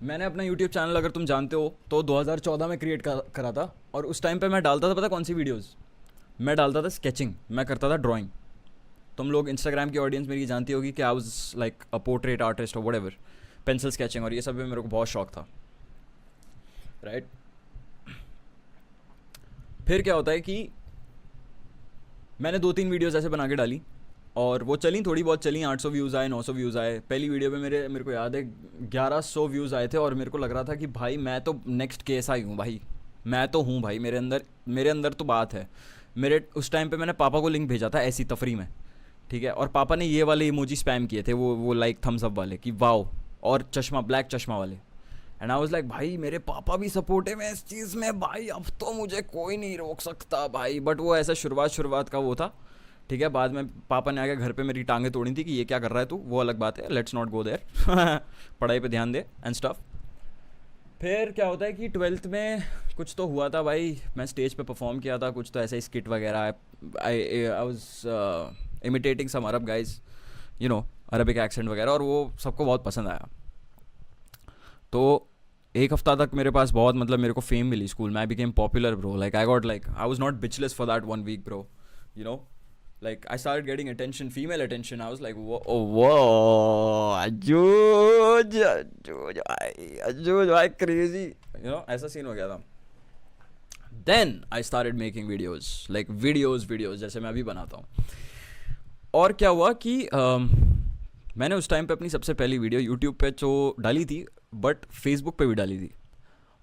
मैंने अपना YouTube channel, अगर तुम जानते हो, तो 2014 में क्रिएट करा था। और उस टाइम पे मैं डालता था, पता कौन सी वीडियोस? मैं डालता था स्केचिंग, मैं करता था ड्राइंग। तुम लोग इंस्टाग्राम की ऑडियंस मेरी जानती होगी कि आई was like a portrait artist और व्हाटएवर, पेंसिल स्केचिंग और ये सब में मेरे को बहुत शौक था, राइट। फिर क्या होता है कि मैंने 2-3 वीडियोस ऐसे बना के डाली और वो चली, थोड़ी बहुत चली, 800 व्यूज़ आए, 900 व्यूज़ आए। पहली वीडियो पे मेरे को याद है 1100 व्यूज़ आए थे और मेरे को लग रहा था कि भाई मैं तो नेक्स्ट केस आई हूँ भाई, मैं तो हूँ भाई, मेरे अंदर तो बात है। मेरे उस टाइम पे मैंने पापा को लिंक भेजा था ऐसी तफरी में, ठीक है, और पापा ने ये वाले इमोजी स्पैम किए थे, वो लाइक थम्स अप वाले कि वाओ, और चश्मा, ब्लैक चश्मा वाले। एंड आई वाज लाइक भाई मेरे पापा भी सपोर्टिव हैं इस चीज़ में भाई, अब तो मुझे कोई नहीं रोक सकता भाई। बट वो ऐसा शुरुआत का वो था, ठीक है। बाद में पापा ने आके घर पे मेरी टांगें तोड़ी थी कि ये क्या कर रहा है तू, वो अलग बात है, लेट्स नॉट गो देयर। पढ़ाई पे ध्यान दे एंड स्टफ। फिर क्या होता है कि 12th में कुछ तो हुआ था भाई, मैं स्टेज पे परफॉर्म किया था, कुछ तो ऐसे ही स्किट वगैरह। I was imitating some Arab guys, you know, Arabic accent वगैरह, और वो सबको बहुत पसंद आया। तो एक हफ्ता तक मेरे पास बहुत, मतलब मेरे को फेम मिली स्कूल में, I became popular bro, like I got, like I was not bitchless for that 1 week bro, you know. Like I started getting attention, female attention. I was like, whoa, oh, whoa, Ajuj, why crazy? You know, ऐसा scene हो गया था. Then I started making videos, like videos जैसे मैं अभी बनाता हूँ. और क्या हुआ कि मैंने उस टाइम पे अपनी सबसे पहली वीडियो यूट्यूब पे तो डाली थी, बट फेसबुक पे भी डाली थी।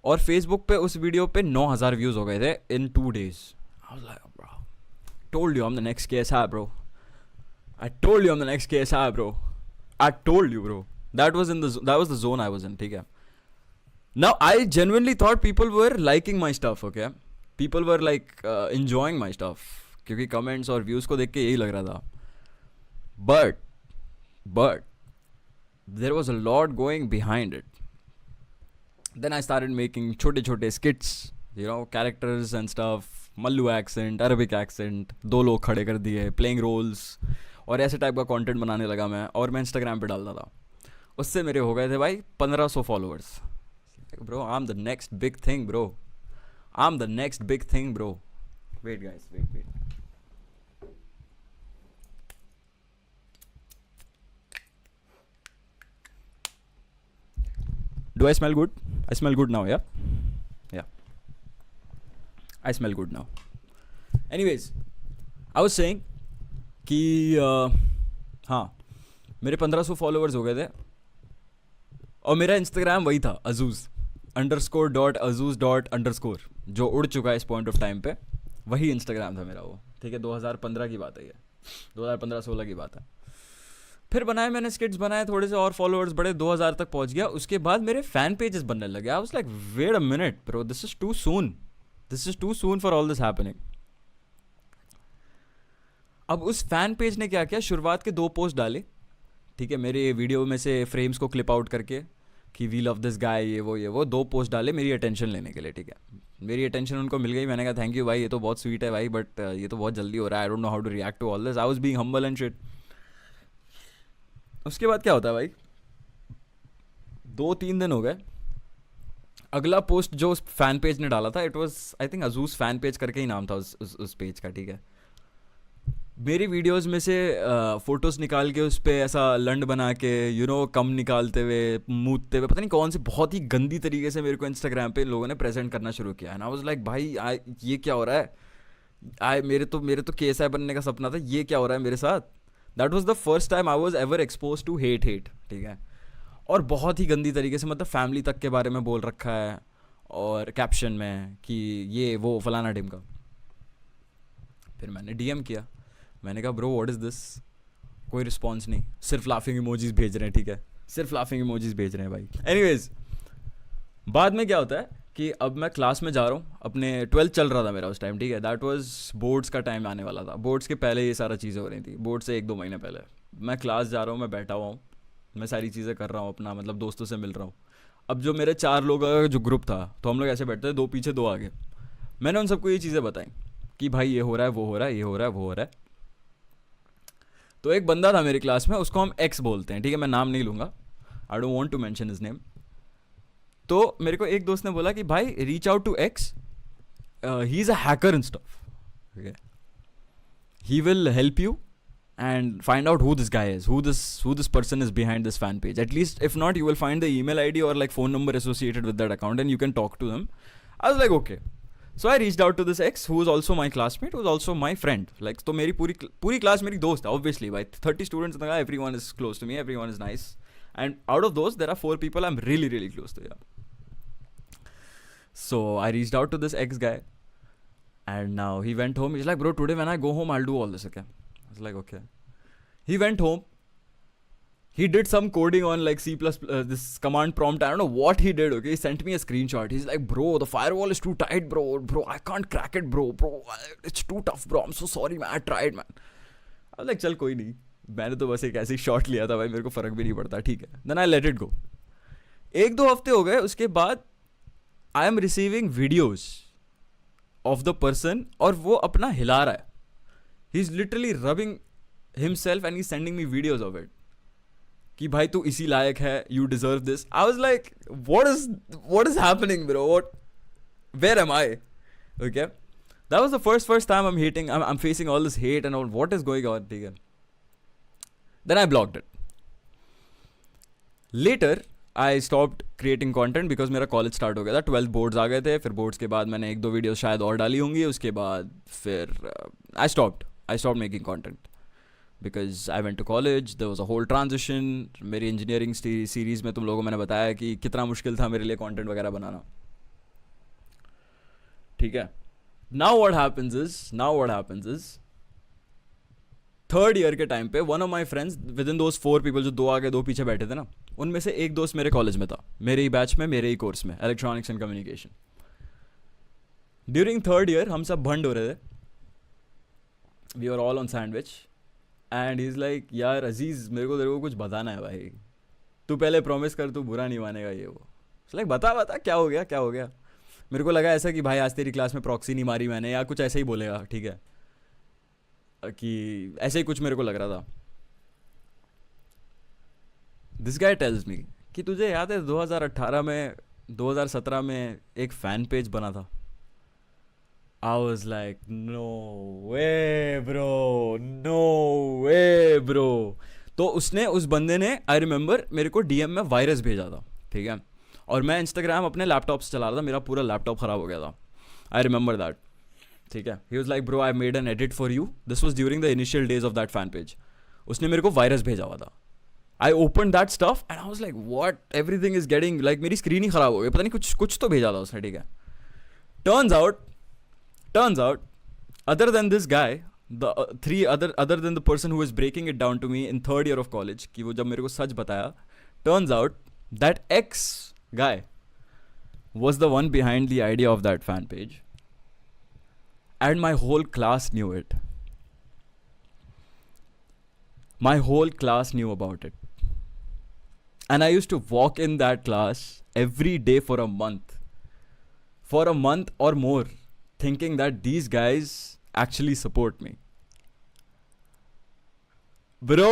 और फेसबुक पे उस वीडियो पे 9,000 व्यूज़ हो गए थे इन 2 days. I was like, bro, told you I'm the next KSI, bro. I told you I'm the next KSI, bro. I told you, bro. That was the zone I was in, ठीक है. Now I genuinely thought people were liking my stuff, okay? People were like enjoying my stuff, क्योंकि comments और views को देख के यही लग रहा था. But there was a lot going behind it. Then I started making छोटे skits, you know, characters and stuff. Mallu accent, Arabic accent, 2 लोग खड़े कर दिए, प्लेइंग रोल्स, और ऐसे टाइप का कंटेंट बनाने लगा मैं। और मैं इंस्टाग्राम पे डालता था, उससे मेरे हो गए थे भाई 1500 followers. Bro I am the next big thing bro, I am the next big thing bro. Wait guys, wait. Do I smell good? I smell good now, या I smell good now. Anyways, I was saying कि हाँ, मेरे 1500 followers हो गए थे और मेरा Instagram वही था, azuz_.azuz._ जो उड़ चुका है इस पॉइंट ऑफ टाइम पे, वही इंस्टाग्राम था मेरा वो, ठीक है। 2015 की बात है ये, 2015-16 की बात है। फिर बनाए मैंने स्किट्स बनाए, थोड़े से और फॉलोअर्स बढ़े, 2000 तक पहुंच गया। उसके बाद मेरे फैन पेजेस बनने लगे। I was like wait a minute bro, this is too soon, this is too soon for all this happening. अब उस फैन पेज ने क्या किया, शुरुआत के 2 पोस्ट डाले, ठीक है, मेरे वीडियो में से फ्रेम्स को क्लिप आउट करके कि वी लव दिस गाय, ये वो 2 पोस्ट डाले मेरी अटेंशन लेने के लिए, ठीक है। मेरी अटेंशन उनको मिल गई, मैंने कहा थैंक यू भाई, ये तो बहुत स्वीट है भाई, बट ये तो बहुत जल्दी हो रहा है, I don't know how to react to all this, I was being humble and shit. उसके बाद क्या होता है भाई, 2-3 दिन हो गए, अगला पोस्ट जो उस फैन पेज ने डाला था, इट वाज आई थिंक अजूज फैन पेज करके ही नाम था उस पेज का, ठीक है। मेरी वीडियोस में से फोटोज़ निकाल के उस पर ऐसा लंड बना के, यू नो, कम निकालते हुए, मूतते हुए, पता नहीं कौन से बहुत ही गंदी तरीके से मेरे को इंस्टाग्राम पे लोगों ने प्रेजेंट करना शुरू किया। एंड आई वाज लाइक भाई ये क्या हो रहा है, मेरे तो KSI बनने का सपना था, ये क्या हो रहा है मेरे साथ। That was the first time I was ever expose to hate, ठीक है। और बहुत ही गंदी तरीके से, मतलब फैमिली तक के बारे में बोल रखा है, और कैप्शन में कि ये वो फलाना ढिमका। फिर मैंने DM किया, मैंने कहा ब्रो व्हाट इज़ दिस, कोई रिस्पॉन्स नहीं, सिर्फ लाफिंग इमोजीज भेज रहे हैं, ठीक है, सिर्फ लाफिंग इमोजीज भेज रहे हैं भाई। एनीवेज, बाद में क्या होता है कि अब मैं क्लास में जा रहा हूँ, अपने 12th चल रहा था मेरा उस टाइम, ठीक है। दैट वाज बोर्ड्स का टाइम आने वाला था, बोर्ड्स के पहले ये सारा चीज़ें हो रही थी, बोर्ड से 1-2 महीने पहले। मैं क्लास जा रहा हूँ, मैं बैठा हुआ हूँ, मैं सारी चीज़ें कर रहा हूँ अपना, मतलब दोस्तों से मिल रहा हूँ। अब जो मेरे 4 लोग का जो ग्रुप था, तो हम लोग ऐसे बैठते थे, 2 पीछे 2 आगे। मैंने उन सबको ये चीज़ें बताई कि भाई ये हो रहा है, वो हो रहा है, ये हो रहा है, वो हो रहा है। तो एक बंदा था मेरी क्लास में, उसको हम एक्स बोलते हैं, ठीक है, मैं नाम नहीं लूँगा, I don't want to mention his name. तो मेरे को एक दोस्त ने बोला कि भाई reach out to X, he is a hacker and stuff, okay? He will help you and find out who this guy is, who this person is behind this fan page. At least if not, you will find the email ID or like phone number associated with that account and you can talk to them. I was like, okay. So I reached out to this ex who was also my classmate, who was also my friend. Like, तो मेरी पूरी class मेरी दोस्त है, obviously. By 30 students, everyone is close to me, everyone is nice. And out of those, there are 4 people I'm really, really close to. Yeah. So I reached out to this ex guy. And now he went home. He's like, bro, today when I go home, I'll do all this, okay? I was like, okay. He went home. He did some coding on like C++, this command prompt. I don't know what he did, okay? He sent me a screenshot. He's like, bro, the firewall is too tight, bro. Bro, I can't crack it, bro. It's too tough, bro. I'm so sorry, man. I tried, man. I was like, चल कोई नहीं. मैंने तो बस एक ऐसे ही shot लिया था भाई, मेरे को फर्क भी नहीं पड़ता, ठीक है. Then I let it go. 1-2 हफ्ते हो गए, उसके बाद I am receiving videos of the person और वो अपना हिला रहा है. He's literally rubbing himself and he's sending me videos of it. कि भाई तू इसी लायक है, you deserve this. I was like, what is happening, bro? Where am I? Okay. That was the first time I'm facing all this hate and all. What is going on? ठीक है. Then I blocked it. Later, I stopped creating content because मेरा college start हो गया था. 12th boards आ गए थे. फिर boards के बाद मैंने 1-2 वीडियो शायद और डाली होंगी. उसके बाद फिर I stopped making content because I went to college. There was a whole transition. मेरी इंजीनियरिंग सीरीज़ में तुम लोगों को मैंने बताया कि कितना मुश्किल था मेरे लिए कंटेंट वगैरह बनाना, ठीक है. Now what happens is third year के टाइम पे one of my friends with in those 4 people, जो 2 आगे 2 पीछे बैठे थे ना, उनमें से एक दोस्त मेरे कॉलेज में था, मेरे ही बैच में, मेरे ही कोर्स में, electronics and communication. During third year हम सब भंड हो रहे थे. We are all on sandwich and he is like, यार अजीज़ मेरे को तेरे को कुछ बताना है भाई, तू पहले प्रॉमिस कर, तू बुरा नहीं मानेगा ये वो. लाइक बता क्या हो गया. मेरे को लगा ऐसा कि भाई आज तेरी क्लास में प्रॉक्सी नहीं मारी मैंने, या कुछ ऐसा ही बोलेगा, ठीक है, कि ऐसे ही कुछ मेरे को लग रहा था. दिस गाय टेल्स मी कि तुझे याद है 2017 में एक फैन पेज बना था. I was like no way bro. तो उसने, उस बंदे ने, आई रिमेंबर, मेरे को डीएम में वायरस भेजा था, ठीक है, और मैं इंस्टाग्राम अपने लैपटॉप से चला रहा था, मेरा पूरा लैपटॉप ख़राब हो गया था. आई रिमेंबर दैट, ठीक है. He was like, bro I made an edit for you. This was during the initial days of that fan page. उसने मेरे को वायरस भेजा हुआ था. I open that stuff and I was like, what, everything is getting, like मेरी screen ही ख़राब हो गई, पता नहीं कुछ तो भेजा था उसने, ठीक है. Turns out, other than this guy, other than the person who was breaking it down to me in third year of college, कि वो जब मेरे को सच बताया, turns out that ex guy was the one behind the idea of that fan page, and my whole class knew it. My whole class knew about it, and I used to walk in that class every day for a month or more, thinking that these guys actually support me. Bro,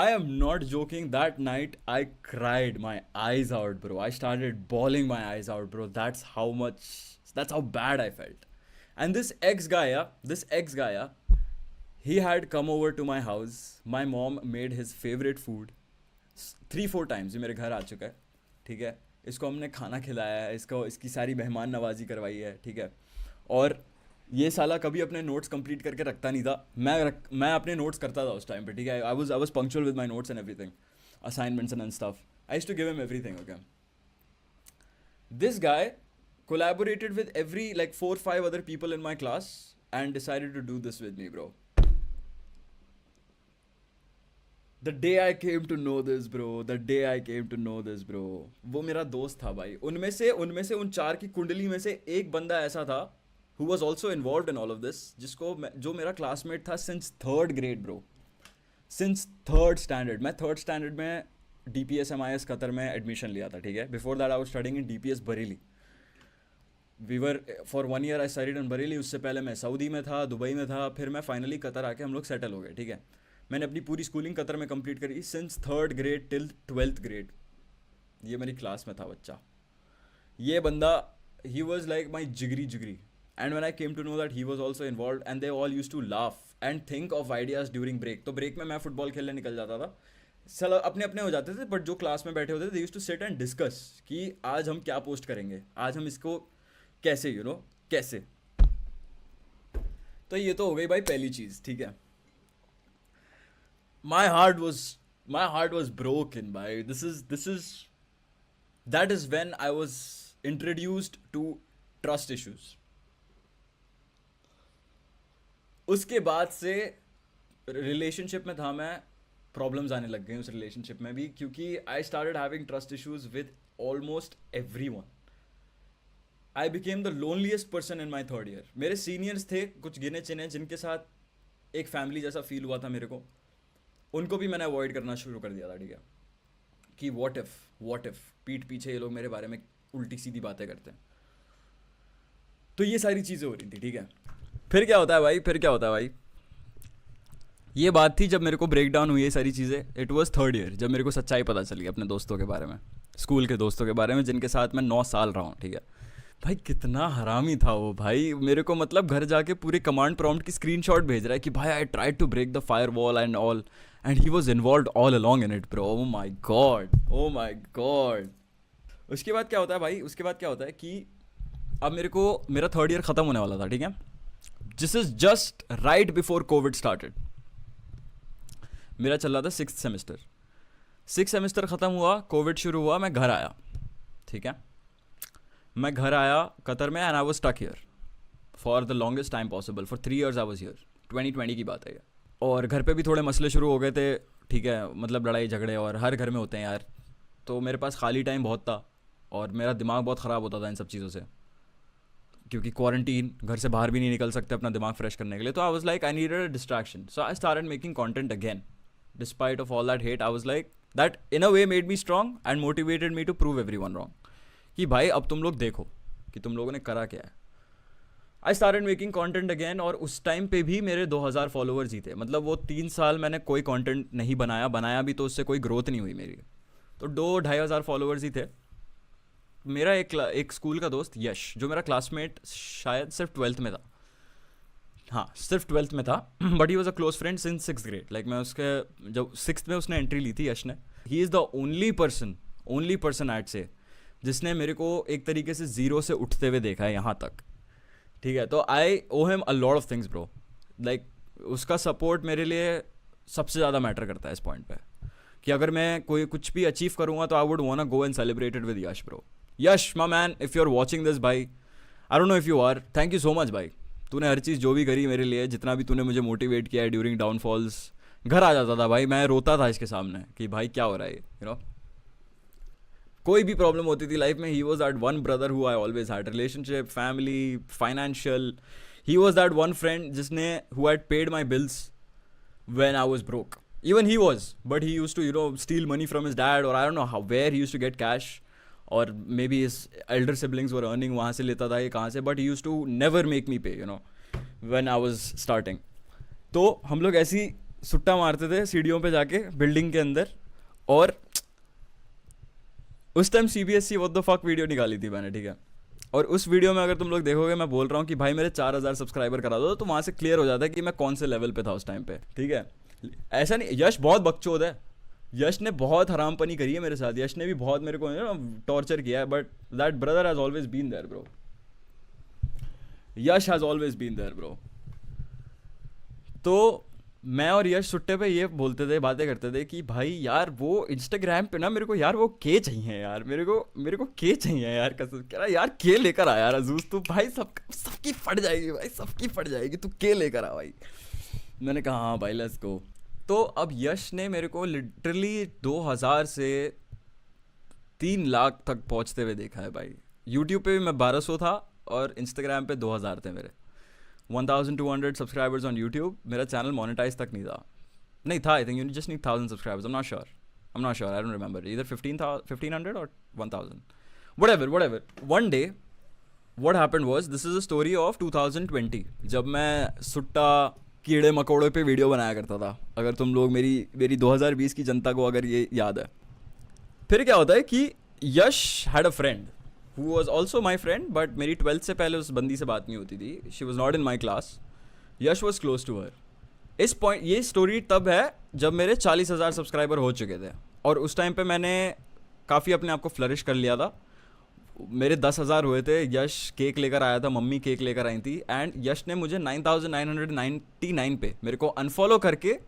I am not joking. That night I cried my eyes out, bro. I started bawling my eyes out, bro. That's how bad I felt. And this ex guy, he had come over to my house. My mom made his favorite food 3-4 times. ये मेरे घर आ चुका है, ठीक है. इसको हमने खाना खिलाया है, इसकी सारी मेहमान नवाजी करवाई है, ठीक है. और ये साला कभी अपने नोट्स कंप्लीट करके रखता नहीं था. मैं अपने नोट्स करता था उस टाइम पे, ठीक है. I was punctual with my notes and everything, assignments and stuff. I used to give him everything, okay. This guy collaborated with every like 4-5 other people in my class and decided to do this with me, bro. The day I came to know this, bro, वो मेरा दोस्त था भाई. उनमें से उन 4 की कुंडली में से एक बंदा ऐसा था who was also involved in all of this, जो मेरा क्लासमेट था since 3rd grade, bro. Since 3rd standard. मैं 3rd standard में DPS MIS कतर में एडमिशन लिया था, ठीक है. Before that I was studying in DPS Bareilly. For 1 year I studied in Bareilly. उससे पहले मैं सऊदी में था, दुबई में था, फिर मैं फाइनली कतर आके हम लोग सेटल हो गए, ठीक है. मैंने अपनी पूरी स्कूलिंग कतर में कंप्लीट करी since 3rd grade till 12th grade. ये मेरी क्लास में था बच्चा, ये बंदा, he was like my jigri, and when I came to know that he was also involved, and they all used to laugh and think of ideas during break. तो break में मैं फुटबॉल खेलने निकल जाता था, साला अपने अपने हो जाते थे, बट जो क्लास में बैठे होते थे they used to sit and discuss कि आज हम क्या पोस्ट करेंगे, आज हम इसको कैसे कैसे। तो ये तो हो गई भाई पहली चीज़, ठीक है। my heart was broken by this is that is when I was introduced to trust issues. उसके बाद से रिलेशनशिप में था मैं, प्रॉब्लम्स आने लग गए उस रिलेशनशिप में भी, क्योंकि I started having trust issues with almost everyone. I became the loneliest person in my third year. मेरे सीनियर्स थे कुछ गिने चिने जिनके साथ एक फैमिली जैसा फील हुआ था मेरे को, उनको भी मैंने अवॉइड करना शुरू कर दिया था, ठीक है, कि व्हाट इफ पीठ पीछे ये लोग मेरे बारे में उल्टी सीधी बातें करते हैं। तो ये सारी चीज़ें हो रही थी, ठीक है। फिर क्या होता है भाई, ये बात थी जब मेरे को ब्रेक डाउन हुई ये सारी चीज़ें। इट वाज थर्ड ईयर जब मेरे को सच्चाई पता चली अपने दोस्तों के बारे में, स्कूल के दोस्तों के बारे में, जिनके साथ मैं 9 साल रहा हूँ, ठीक है। भाई कितना हरामी था वो भाई, मेरे को मतलब घर जाके पूरे कमांड प्रॉम्प्ट की स्क्रीनशॉट भेज रहा है कि भाई I tried to break the firewall and all, and he was involve all along in it bro. Oh my god. उसके बाद क्या होता है भाई, उसके बाद क्या होता है कि अब मेरा थर्ड ईयर ख़त्म होने वाला था, ठीक है। This is just right before Covid started. मेरा चल रहा था 6th सेमेस्टर ख़त्म हुआ, कोविड शुरू हुआ, मैं घर आया, ठीक है। मैं घर आया कतर में, and I was stuck here for the longest time possible, for 3 years I was here. 2020 की बात है ये। और घर पे भी थोड़े मसले शुरू हो गए थे, ठीक है, मतलब लड़ाई झगड़े, और हर घर में होते हैं यार। तो मेरे पास खाली टाइम बहुत था और मेरा दिमाग बहुत ख़राब होता था इन सब चीज़ों से, क्योंकि क्वारंटीन, घर से बाहर भी नहीं निकल सकते अपना दिमाग फ्रेश करने के लिए। तो I was like I needed a distraction, so I started making content again despite of all that hate. I was like that in a way made me strong and motivated me to prove everyone wrong, कि भाई अब तुम लोग देखो कि तुम लोगों ने करा क्या है। आई स्टार्टेड मेकिंग कंटेंट अगेन, और उस टाइम पे भी मेरे 2000 फॉलोअर्स ही थे। मतलब वो 3 साल मैंने कोई कंटेंट नहीं बनाया भी तो उससे कोई ग्रोथ नहीं हुई मेरी। तो 2-2,500 फॉलोअर्स ही थे। मेरा एक स्कूल का दोस्त यश, जो मेरा क्लासमेट शायद सिर्फ 12th में था, हाँ सिर्फ 12th में था, but he was a close friend since 6th grade। Like मैं उसके जब 6th में उसने एंट्री ली थी, यश ने, he is the only person I'd say जिसने मेरे को एक तरीके से ज़ीरो से उठते हुए देखा है यहाँ तक, ठीक है। तो I owe him a lot of things bro. Like उसका सपोर्ट मेरे लिए सबसे ज़्यादा मैटर करता है इस पॉइंट पे, कि अगर मैं कोई कुछ भी अचीव करूँगा तो I would want go and celebrate it with Yash bro. Yash my man, if you are watching this भाई, I don't know if you are, thank you so much भाई। तूने हर चीज़ जो भी करी मेरे लिए, जितना भी तूने मुझे मोटिवेट किया है ड्यूरिंग डाउनफॉल्स। घर आ जाता था भाई, मैं रोता था इसके सामने कि भाई क्या हो रहा है, यू नो। कोई भी प्रॉब्लम होती थी लाइफ में, he was that one brother who I always had, relationship, family, financial. He was that one friend जिसने who had paid my bills when I was broke. Even he was, but he used to, steal money from his dad, or I don't know where he used to get cash, or maybe his elder siblings were earning, वहाँ से लेता था ये कहाँ से, but he used to never make me pay, when I was starting. तो हम लोग ऐसी सुट्टा मारते थे सीढ़ियों पे जाके बिल्डिंग के अंदर, और उस time CBSE what the fuck video निकाली थी मैंने, ठीक है। और उस वीडियो में अगर तुम लोग देखोगे, मैं बोल रहा हूँ कि भाई मेरे 4000 सब्सक्राइबर करा दो, तो वहाँ से क्लियर हो जाता है कि मैं कौन से लेवल पे था उस टाइम पे, ठीक है। ऐसा नहीं, यश बहुत बकचोद है, यश ने बहुत हरामपनी करी है मेरे साथ, यश ने भी बहुत मेरे को टॉर्चर किया है, but that brother has always been there bro. Yash has always been there bro. तो मैं और यश सुट्टे पे ये बोलते थे, बातें करते थे कि भाई यार वो इंस्टाग्राम पे ना मेरे को यार वो के चाहिए यार, मेरे को के चाहिए यार, कसम कह रहा यार के लेकर आ यार अजूज, तू भाई सबकी फट जाएगी भाई, सबकी फट जाएगी, तू के लेकर आ भाई। मैंने कहा हाँ भाई लेट्स गो। तो अब यश ने मेरे को लिटरली 2000 से 3 लाख तक पहुंचते हुए देखा है भाई। यूट्यूब पे भी मैं 1200 था और इंस्टाग्राम पे 2000 थे मेरे। 1200 सब्सक्राइबर्स ऑन यूट्यूब। मेरा चैनल मोनेटाइज तक नहीं था। I think you just need 1000 subscribers. I am not sure, I don't remember, either 1500 और 1000, whatever. One day what happened was, this is a story of 2020, जब मैं सुट्टा कीड़े मकोड़े पे वीडियो बनाया करता था। अगर तुम लोग मेरी 2020 की जनता को अगर ये याद है। फिर क्या होता है कि Yash had a friend who was also my friend, but मेरी 12th से पहले उस बंदी से बात नहीं होती थी. She was not in my class. Yash was close to her. इस पॉइंट, ये स्टोरी तब है जब मेरे 40,000 सब्सक्राइबर हो चुके थे, और उस टाइम पे मैंने काफ़ी अपने आप को फ्लरिश कर लिया था. मेरे 10,000 हुए थे. यश केक लेकर आया था, मम्मी केक लेकर आई थी, एंड यश ने मुझे 9,999 पे मेरे को अनफॉलो करके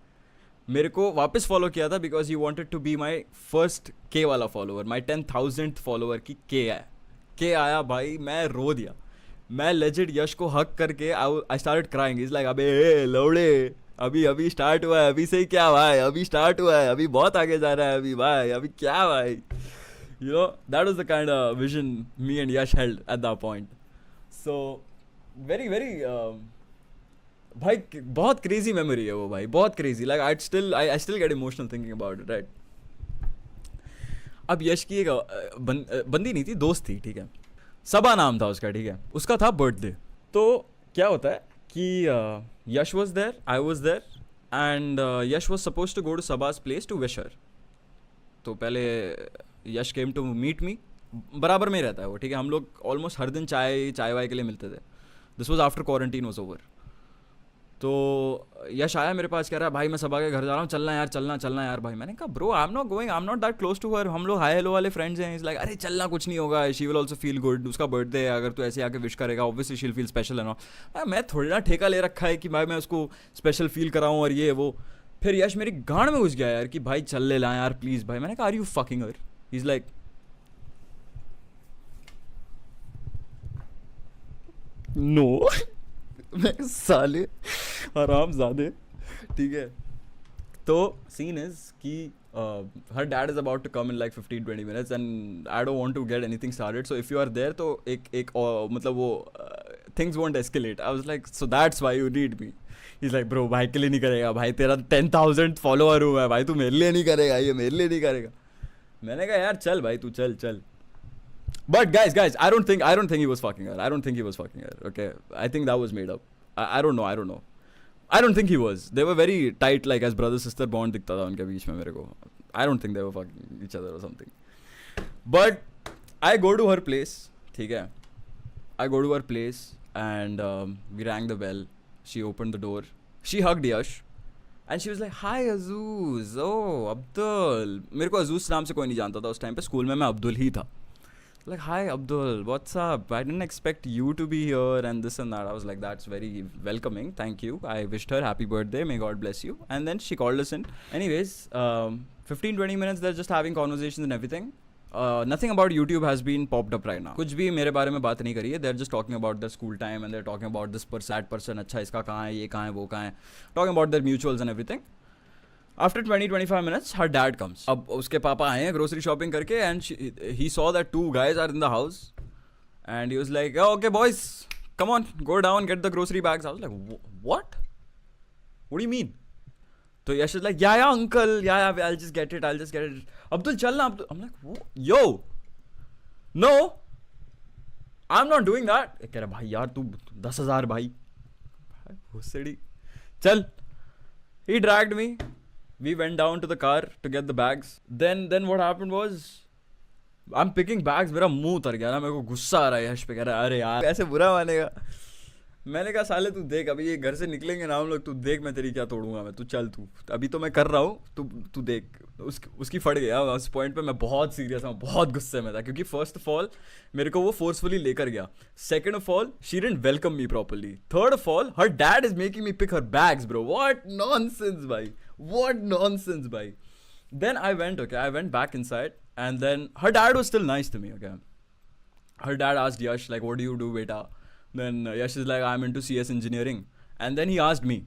मेरे को वापस फॉलो किया था, because he wanted to be my first के वाला फॉलोअर. माय 10,000th फॉलोअर की के है. के आया भाई, मैं रो दिया. मैं लेजिट यश को हक करके I started crying. Is like अबे लौड़े, अभी अभी स्टार्ट हुआ है, अभी से ही क्या भाई, अभी स्टार्ट हुआ है, अभी बहुत आगे जा रहा है अभी भाई, अभी क्या भाई. You know, that was the kind of vision me and Yash held at that point. So, very, very, भाई बहुत crazy memory है वो भाई, बहुत crazy. Like I still get emotional thinking about it, right? अब यश की एक बंदी नहीं थी, दोस्त थी, ठीक है. सबा नाम था उसका, ठीक है. उसका था बर्थडे. तो क्या होता है कि Yash was there, I was there, and Yash was suppose to go to सबाज प्लेस टू विश हर. तो पहले यश केम टू मीट मी. बराबर में रहता है वो, ठीक है. हम लोग ऑलमोस्ट हर दिन चाय वाय के लिए मिलते थे. This was after quarantine was over. तो यश आया मेरे पास, कह रहा है भाई मैं सबा के घर जा रहा हूँ, चलना यार, चलना यार भाई. मैंने कहा bro I am not going, I am not that close to her, हम लोग हाई हेलो वाले फ्रेंड्स हैं. इज लाइक अरे चलना, कुछ नहीं होगा, she will also feel good, उसका बर्थडे है, अगर तू ऐसे आके विश करेगा obviously she will feel special है ना. मैं थोड़ी ना ठेका ले रखा है कि भाई मैं उसको स्पेशल फील कराऊँ और ये वो. फिर यश मेरी गांड में घुस गया यार कि भाई चल ले ला यार प्लीज़ भाई. मैंने कहा are you fucking her. Is like no. मैं साले आराम ज़्यादा, ठीक है. तो सीन इज कि her dad is about to come in like 15-20 minutes and I don't want to get anything started. So if you are there तो एक मतलब वो things won't escalate. I was like so that's why you need me. Is like bro भाई के लिए नहीं करेगा भाई, तेरा 10,000 फॉलोअर हूँ मैं भाई, तू मेरे लिए नहीं करेगा, ये मेरे लिए नहीं करेगा. मैंने कहा यार चल भाई तू चल. But guys, I don't think he was fucking her. Okay, I think that was made up. I don't know. I don't think he was. They were very tight, like as brother sister bond दिखता था उनके बीच में मेरे को. I don't think they were fucking each other or something. But I go to her place, ठीक है. I go to her place and we rang the bell. She opened the door. She hugged Yash. And she was like, hi Azuz, oh Abdul. मेरे को अजूज नाम से कोई नहीं जानता था उस टाइम पे. स्कूल में मैं अब्दुल ही था. Like, hi Abdul, what's up? I didn't expect you to be here and this and that. I was like, that's very welcoming, thank you. I wished her happy birthday, may God bless you. And then she called us in. Anyways, 15-20 minutes they're just having conversations and everything. Nothing about YouTube has been popped up right now. कुछ भी मेरे बारे में बात नहीं करी है. They're just talking about their school time and they're talking about this person, that person, अच्छा इसका कहाँ है, ये कहाँ है, वो कहाँ है. Talking about their mutuals and everything. After 20-25 minutes, her dad comes. अब उसके पापा आए हैं ग्रोसरी शॉपिंग करके, and he saw that 2 guys are in the house, and he was like, oh, okay boys, come on, go down, get the grocery bags. I was like, what do you mean? So Yash is like, yeah uncle, yeah, I'll just get it. Abdul chal na. I'm like, yo, no, I'm not doing that. कह रहा भाई यार तू 10,000 भाई भूसड़ी चल. He dragged me. We went down to the car to get the bags. Then what happened was, I'm picking bags. मेरा मुंह उतर गया ना, मेरे को गुस्सा आ रहा है. यश पे कह रहा है अरे यार ऐसे बुरा मानेगा. मैंने कहा साले तू देख, अभी ये घर से निकलेंगे ना हम लोग, तू देख मैं तेरी क्या तोड़ूंगा मैं. तू चल, तू अभी तो मैं कर रहा हूँ, तू देख. उसकी फट गया. उस पॉइंट पे मैं बहुत सीरियस हूँ, बहुत गुस्से में था, क्योंकि फर्स्ट ऑफ ऑल मेरे को वो फोर्सफुली लेकर गया. Second of all she didn't welcome me properly. Third of all her dad is making me pick her bags. Bro what nonsense भाई, what nonsense bhai. Then I went back inside, and then her dad was still nice to me. Okay, her dad asked Yash like, what do you do beta? Then Yash is like, I'm into CS engineering. And then he asked me,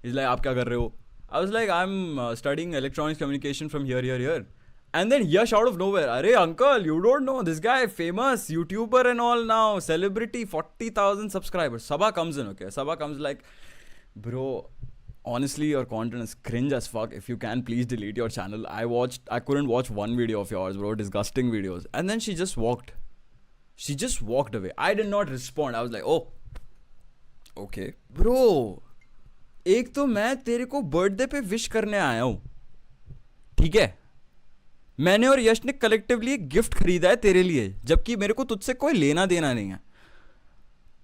he's like, aap kya kar rahe ho? I was like, I'm studying electronics communication from here. And then Yash out of nowhere, arey uncle, you don't know this guy, famous YouTuber and all now, celebrity, 40,000 subscribers. Sabha comes in. Okay, Sabha comes like, bro, honestly your content is cringe as fuck. If you can please delete your channel. I couldn't watch one video of yours, bro. Disgusting videos. And then she just walked away. I did not respond. I was like, oh okay bro, एक तो मैं तेरे को birthday पे wish करने आया हूँ, ठीक है, मैंने और यश ने कलेक्टिवली एक गिफ्ट खरीदा है तेरे लिए, जबकि मेरे को तुझसे कोई लेना देना नहीं है।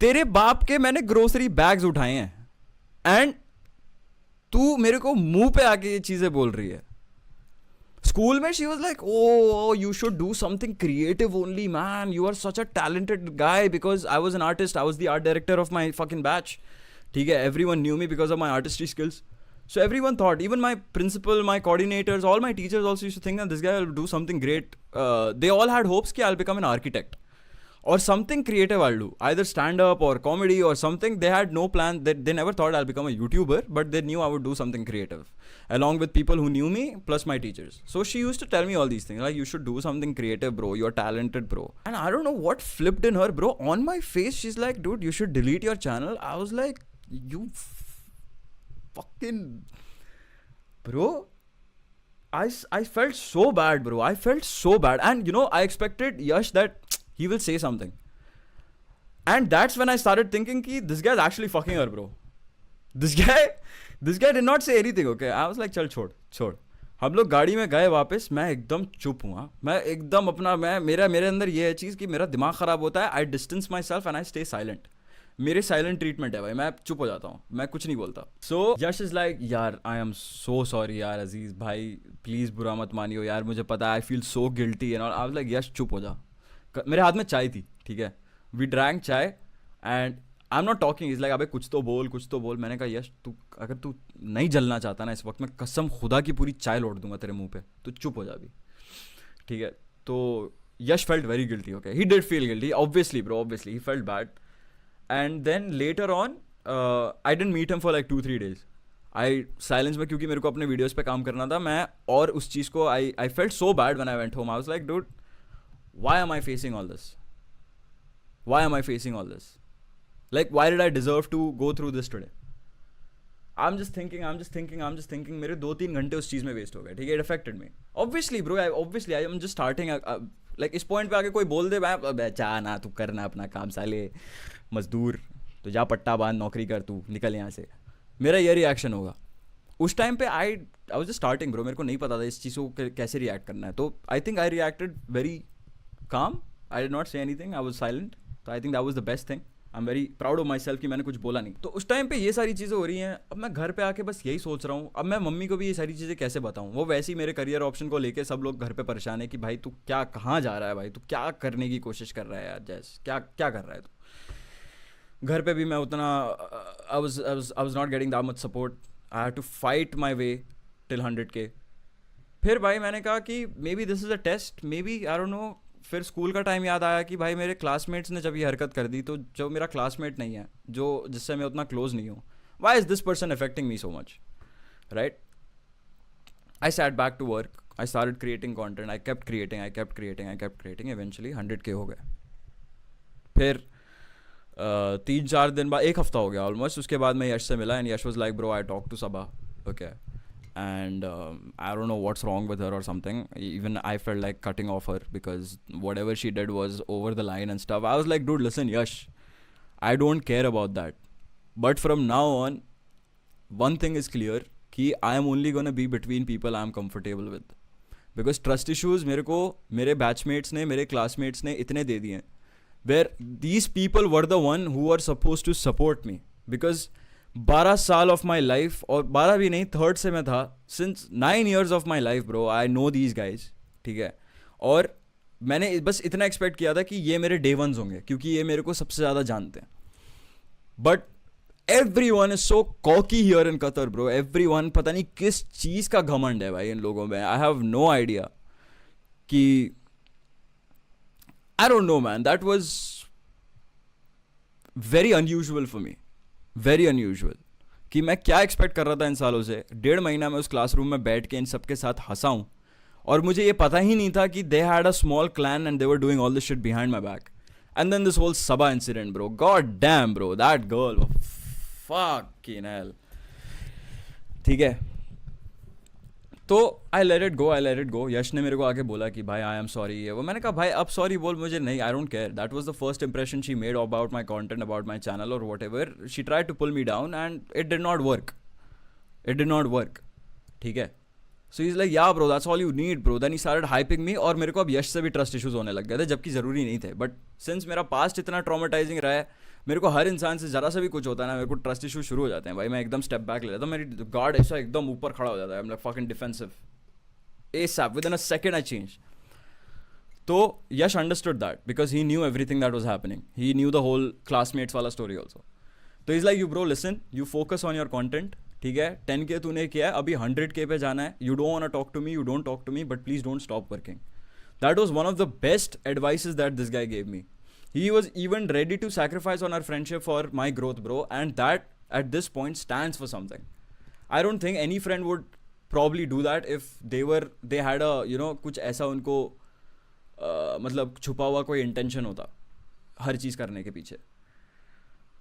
तेरे बाप के मैंने ग्रोसरी बैग्स उठाए हैं, एंड तू मेरे को मुंह पे आके ये चीजें बोल रही है। स्कूल में she was like, oh you should do something creative only man, you are such a talented guy, because I was an artist, I was the art director of my fucking batch, ठीक है। Everyone knew me because of my artistry skills. So everyone thought, even my principal, my coordinators, all my teachers also used to think that this guy will do something great. They all had hopes that I'll become an architect or something creative I'll do, either stand up or comedy or something. They had no plan. They never thought I'll become a YouTuber, but they knew I would do something creative along with people who knew me plus my teachers. So she used to tell me all these things like, you should do something creative, bro. You're talented, bro. And I don't know what flipped in her, bro. On my face, she's like, dude, you should delete your channel. I was like, you fucking bro, I felt so bad, bro. I felt so bad. And you know, I expected Yash that he will say something, and that's when I started thinking ki this guy is actually fucking her, bro. This guy did not say anything. Okay, I was like, चल छोड़. हम लोग गाड़ी में गए वापस, मैं एकदम चुप हुआ, मैं एकदम अपना, मेरे अंदर ये है चीज़ कि मेरा दिमाग ख़राब होता है, I distance myself and I stay silent. मेरे साइलेंट ट्रीटमेंट है भाई, मैं चुप हो जाता हूँ, मैं कुछ नहीं बोलता. सो यश इज़ लाइक, यार आई एम सो सॉरी यार अजीज़ भाई, प्लीज़ बुरा मत मानियो यार, मुझे पता है, I feel so guilty and all. I was like, Yash चुप हो जा. मेरे हाथ में चाय थी, ठीक है, वी ड्रैंक चाय and I am not talking. Is like, अबे कुछ तो बोल. मैंने कहा, यश तू अगर तू नहीं जलना चाहता ना इस वक्त, मैं कसम खुदा की पूरी चाय लौट दूंगा तेरे मुँह पे, तू चुप हो जा अभी, ठीक है. तो Yash felt very guilty. Okay, he did feel guilty, obviously bro, obviously he felt bad. And then later on, I didn't meet him for like 2-3 days. I silence में, क्योंकि मेरे को अपने वीडियोस पे काम करना था मैं, और उस चीज़ को I felt so bad when I went home. I was like, dude, why am I facing all this? Why am I facing all this? Like, why did I deserve to go through this today? I'm just thinking. मेरे 2-3 घंटे उस चीज़ में waste हो गए, ठीक है. It affected me. Obviously, bro, I am just starting. Like, इस point पे आके कोई बोल दे, चाह ना तू करना अपना काम, साले मजदूर, तो जा पट्टा बांध, नौकरी कर, तू निकल यहाँ से, मेरा ये रिएक्शन होगा. उस टाइम पे आई वाज जस्ट स्टार्टिंग, ब्रो. मेरे को नहीं पता था इस चीज़ को कैसे रिएक्ट करना है. तो I think I reacted very calm. I did not say anything, I was silent. तो I think that was the best thing. I am very proud of myself कि मैंने कुछ बोला नहीं. तो उस टाइम पे ये सारी चीज़ें हो रही हैं. अब मैं घर पे आके बस यही सोच रहा हूँ, अब मैं मम्मी को भी ये सारी चीज़ें कैसे बताऊँ. वो वैसे ही मेरे करियर ऑप्शन को लेके सब लोग घर पे परेशान है कि भाई तू क्या, कहाँ जा रहा है भाई, तू क्या करने की कोशिश कर रहा है यार, जैस क्या कर रहा है तू. घर पे भी मैं उतना I was not getting that much support. I had to fight my way till 100K. फिर भाई मैंने कहा कि maybe this is a test, maybe, I don't know. फिर स्कूल का टाइम याद आया कि भाई मेरे क्लासमेट्स ने जब ये हरकत कर दी, तो जो मेरा क्लासमेट नहीं है, जो जिससे मैं उतना क्लोज नहीं हूँ, why is this person affecting me so much, right. I sat back to work, I started creating content, I kept creating. Eventually 100K हो गए. फिर 3-4 दिन बाद, 1 हफ्ता हो गया ऑलमोस्ट, उसके बाद मैं यश से मिला and Yash was like, bro I talk to Saba, okay, and I don't know what's wrong with her or something. Even I felt like cutting off her because whatever she did was over the line and stuff. I was like, dude, listen, Yash, I don't care about that, but from now on, one thing is clear, कि I am only gonna be between people I am comfortable with, because trust issues मेरे को मेरे batchmates ने, मेरे classmates ने इतने दे दिए, where these people were the one who were supposed to support me, because 12 साल ऑफ माई लाइफ, और 12 भी नहीं, 3rd से मैं था, since 9 years of my life, bro, I know these guys, ठीक है. और मैंने बस इतना एक्सपेक्ट किया था कि ये मेरे डे वंस होंगे, क्योंकि ये मेरे को सबसे ज़्यादा जानते हैं. But every one is so cocky here in Qatar, bro. Every one, पता नहीं किस चीज़ का घमंड है भाई इन लोगों में. आई हैव नो आइडिया कि, आई don't no man, that was very unusual for me, very unusual. कि मैं क्या एक्सपेक्ट कर रहा था इन सालों से. 1.5 महीना मैं उस क्लासरूम में बैठ के इन सब के साथ हंसा हूँ, और मुझे ये पता ही नहीं था कि they had a small clan and they were doing all this shit behind my back. And then this whole Saba incident, bro, god damn bro, that girl, fucking hell, ठीक है. तो आई लेट इट गो. यश ने मेरे को आके बोला कि भाई आई एम सॉरी, ये वो. मैंने कहा भाई अब सॉरी बोल, मुझे नहीं, I don't care. That was the first impression she made about my content, about my channel और whatever. She tried to pull me down and it did not work, ठीक है. So is like yeah bro that's all you need bro. Then he started hyping me, और मेरे को अब यश से भी trust issues होने लग गए थे जबकि ज़रूरी नहीं थे. बट सिंस मेरा पास्ट इतना ट्रॉमेटाइजिंग रहा है, मेरे को हर इंसान से ज़रा सा भी कुछ होता है ना, मेरे को ट्रस्ट इशू शुरू हो जाते हैं भाई. मैं एकदम स्टेप बैक ले लेता हूँ, मेरी गार्ड ऐसा एकदम ऊपर खड़ा हो जाता है. I am like fucking defensive. ASAP, within a second I changed. तो Yash understood that because he knew everything that was happening. He knew the whole classmates वाला स्टोरी ऑल्सो. तो is like you bro listen, you focus on your content. ठीक है, 10K तूने किया है, अभी 100K पे जाना है. You don't want talk to me, you don't talk to me, but please don't stop working. That was one of the best advices that this guy gave me. He was even ready to sacrifice on our friendship for my growth, bro. And that, at this point, stands for something. I don't think any friend would probably do that if they had a, you know, कुछ ऐसा उनको मतलब छुपा हुआ कोई intention होता हर चीज़ करने के पीछे.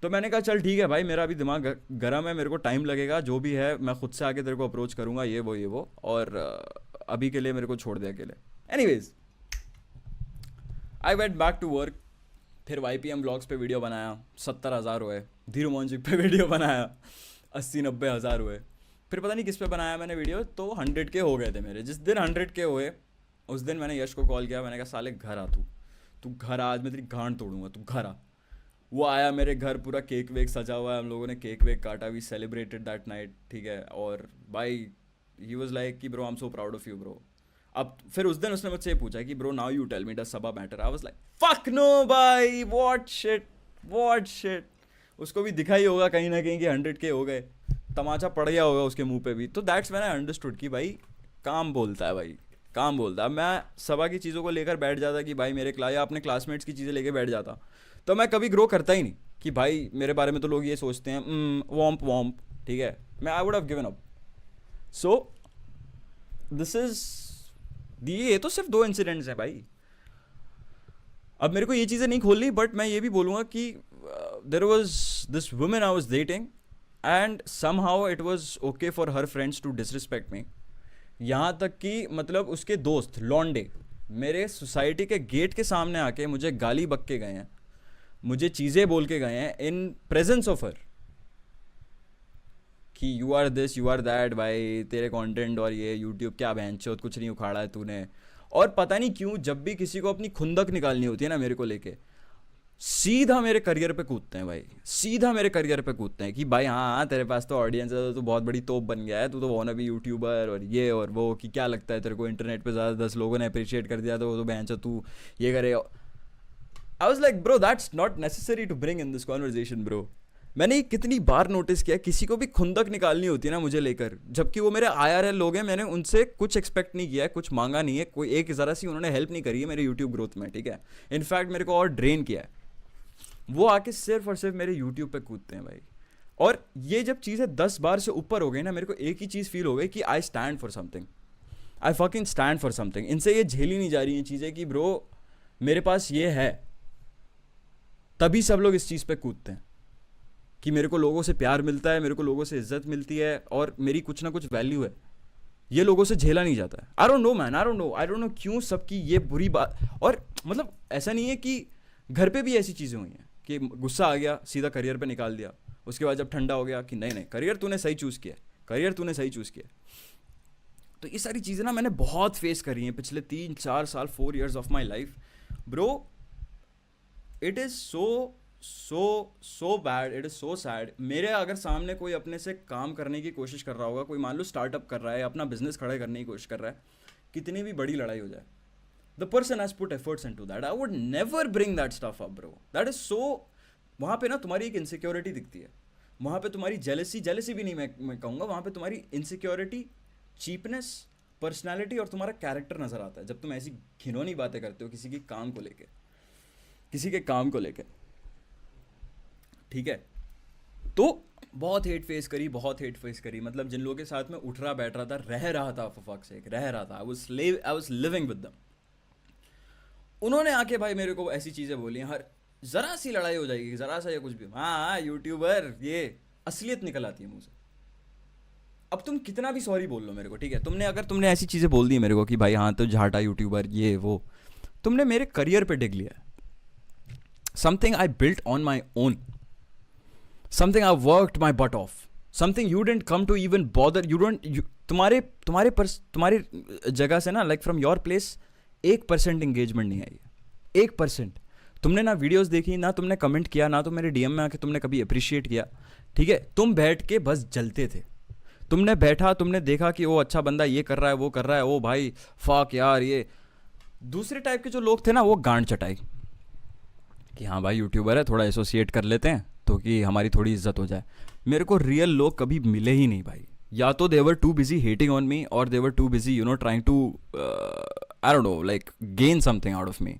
तो मैंने कहा चल ठीक है भाई, मेरा अभी दिमाग गर्म है, मेरे को टाइम लगेगा, जो भी है मैं खुद से आके तेरे को अप्रोच करूँगा, ये वो, और अभी के लिए मेरे को छोड़ दे अकेले. Anyways, I went back to work. फिर YPM ब्लॉग्स पे वीडियो बनाया, 70,000 हुए. धीरू मोहनजिक पे वीडियो बनाया, 80-90 हज़ार हुए. फिर पता नहीं किस पे बनाया मैंने वीडियो, तो 100K हो गए थे मेरे. जिस दिन 100K हुए उस दिन मैंने यश को कॉल किया. मैंने कहा साले घर आ, तू घर आ, आज मैं तेरी गांड तोड़ूंगा, तू घर आ. वो आया मेरे घर, पूरा केक वेक सजा हुआ है, हम लोगों ने केक वेक काटा. We celebrated that night. ठीक है, और भाई ही वॉज लाइक कि bro I am so proud of you bro. अब फिर उस दिन उसने मुझसे पूछा कि bro now you tell me does Saba matter. I was like fuck no भाई, व्हाट शिट. उसको भी दिखाई होगा कहीं ना कहीं कि 100K हो गए, तमाचा पड़ गया होगा उसके मुंह पे भी. तो दैट्स व्हेन आई अंडरस्टूड कि भाई काम बोलता है भाई, काम बोलता है. मैं सभा की चीज़ों को लेकर बैठ जाता कि भाई मेरे या अपने क्लासमेट्स की चीज़ें लेकर बैठ जाता, तो मैं कभी ग्रो करता ही नहीं कि भाई मेरे बारे में तो लोग ये सोचते हैं वॉम्प. ठीक है, मैं I would have given up. So this is ये तो सिर्फ 2 इंसिडेंट्स हैं भाई. अब मेरे को ये चीज़ें नहीं खोलनी, बट मैं ये भी बोलूँगा कि there was this woman I was dating and somehow it was okay for her friends to disrespect me. यहाँ तक कि मतलब उसके दोस्त लॉन्डे मेरे सोसाइटी के गेट के सामने आके मुझे गाली बक के गए हैं, मुझे चीज़ें बोल के गए हैं इन प्रेजेंस ऑफ हर कि you are this you are that, भाई तेरे कंटेंट और ये यूट्यूब क्या बहनचोद, कुछ नहीं उखाड़ा है तूने. और पता नहीं क्यों जब भी किसी को अपनी खुंदक निकालनी होती है ना मेरे को लेके, सीधा मेरे करियर पे कूदते हैं भाई, सीधा मेरे करियर पे कूदते हैं कि भाई हाँ तेरे पास तो ऑडियंस है, तो बहुत बड़ी तोप बन गया है, तू तो वो ना भी यूट्यूबर और ये और वो, कि क्या लगता है तेरे को इंटरनेट पे ज़्यादा 10 लोगों ने अप्रिशिएट कर दिया तो वो तो बहनचोद तू ये करे. I was like bro that's not necessary to bring in this conversation bro. मैंने कितनी बार नोटिस किया किसी को भी खुंदक निकालनी होती है ना मुझे लेकर, जबकि वो मेरे IRL लोग हैं, मैंने उनसे कुछ एक्सपेक्ट नहीं किया है, कुछ मांगा नहीं है, कोई एक ज़रा सी उन्होंने हेल्प नहीं करी है मेरे यूट्यूब ग्रोथ में. ठीक है, इनफैक्ट मेरे को और ड्रेन किया है. वो आके सिर्फ और सिर्फ मेरे यूट्यूब पे कूदते हैं भाई. और ये जब चीज़ें 10 बार से ऊपर हो गई ना, मेरे को एक ही चीज़ फील हो गई कि I stand for something, I fucking stand for something. इनसे ये झेली नहीं जा रही हैं चीज़ें कि ब्रो मेरे पास ये है, तभी सब लोग इस चीज़ पे कूदते हैं कि मेरे को लोगों से प्यार मिलता है, मेरे को लोगों से इज्जत मिलती है और मेरी कुछ ना कुछ वैल्यू है. ये लोगों से झेला नहीं जाता है. I don't no man, I don't no क्यों सबकी ये बुरी बात. और मतलब ऐसा नहीं है कि घर पे भी ऐसी चीज़ें हुई हैं कि गुस्सा आ गया सीधा करियर पे निकाल दिया, उसके बाद जब ठंडा हो गया कि नहीं करियर तूने सही चूज़ किया, करियर तूने सही चूज़ किया. तो ये सारी चीज़ें ना मैंने बहुत फेस करी हैं पिछले 3-4 साल, 4 years of my life bro. It is so bad, it is so sad. मेरे अगर सामने कोई अपने से काम करने की कोशिश कर रहा होगा, कोई मान लो स्टार्टअप कर रहा है, अपना बिजनेस खड़े करने की कोशिश कर रहा है, कितनी भी बड़ी लड़ाई हो जाए, the person has put efforts into that. I would never bring that stuff up bro. That is so, वहाँ पे ना तुम्हारी एक इनसिक्योरिटी दिखती है, वहाँ पे तुम्हारी जेलसी भी नहीं मैं कहूँगा, वहाँ पे तुम्हारी इनसिक्योरिटी, चीपनेस, पर्सनैलिटी और तुम्हारा कैरेक्टर नज़र आता है जब तुम ऐसी घिनौनी बातें करते हो किसी के काम को लेके, किसी के काम को लेके. ठीक है, तो बहुत हेट फेस करी. मतलब जिन लोगों के साथ में उठ रहा बैठ रहा था, रह रहा था, for fuck's sake, रह रहा था, I was living with them. उन्होंने आके भाई मेरे को ऐसी चीज़ें बोली, हर ज़रा सी लड़ाई हो जाएगी, ज़रा सा या कुछ भी, हाँ यूट्यूबर, ये असलियत निकल आती है मुँह से. अब तुम कितना भी सॉरी बोल लो मेरे को, ठीक है, अगर तुमने ऐसी चीज़ें बोल दी मेरे को कि भाई हाँ तो झाटा यूट्यूबर ये वो, तुमने मेरे करियर पे डिग लिया. Something I built on my own, something I worked my butt off. Something you didn't come to even bother, you don't, तुम्हारी जगह से ना, like from your place 1% engagement नहीं आई है, 1%। तुमने ना वीडियोस देखी, ना तुमने कमेंट किया, ना तो मेरे डीएम में आके तुमने कभी अप्रिशिएट किया, ठीक है। तुम बैठ के बस जलते थे। तुमने बैठा, तुमने देखा कि वो अच्छा बंदा ये कर रहा है, वो कर रहा है, ओ भाई फक यार ये। दूसरे टाइप के जो लोग थे ना, वो गांड चटाई कि हाँ भाई यूट्यूबर है, थोड़ा एसोसिएट कर लेते हैं तो कि हमारी थोड़ी इज्जत हो जाए। मेरे को रियल लोग कभी मिले ही नहीं भाई। या तो they were too busy hating on me, और they were too busy trying to I don't know like gain something out of me.